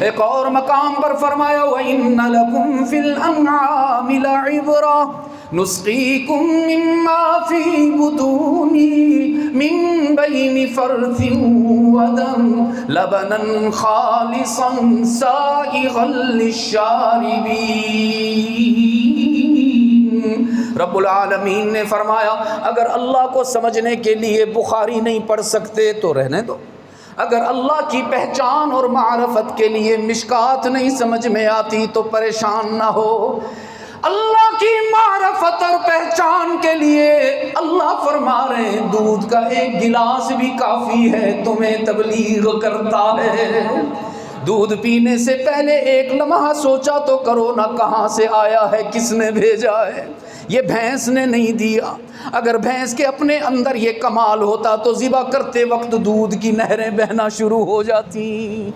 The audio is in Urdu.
ایک اور مقام پر فرمایا وَإِنَّ لَكُمْ فِي الْأَنْعَامِ لَعِبْرَةً نُسْقِيكُم مِّمَّا فِي بُطُونِهِ مِن بَيْنِ فَرْثٍ وَدَمٍ لَبَنًا خَالِصًا سَائِغًا لِّلشَّارِبِينَ۔ رب العالمین نے فرمایا اگر اللہ کو سمجھنے کے لیے بخاری نہیں پڑھ سکتے تو رہنے دو، اگر اللہ کی پہچان اور معرفت کے لیے مشکات نہیں سمجھ میں آتی تو پریشان نہ ہو۔ اللہ کی معرفت اور پہچان کے لیے اللہ فرما رہے ہیں دودھ کا ایک گلاس بھی کافی ہے، تمہیں تبلیغ کرتا ہے۔ دودھ پینے سے پہلے ایک لمحہ سوچا تو کرو نہ کہاں سے آیا ہے، کس نے بھیجا ہے۔ یہ بھینس نے نہیں دیا، اگر بھینس کے اپنے اندر یہ کمال ہوتا تو ذبح کرتے وقت دودھ کی نہریں بہنا شروع ہو جاتی۔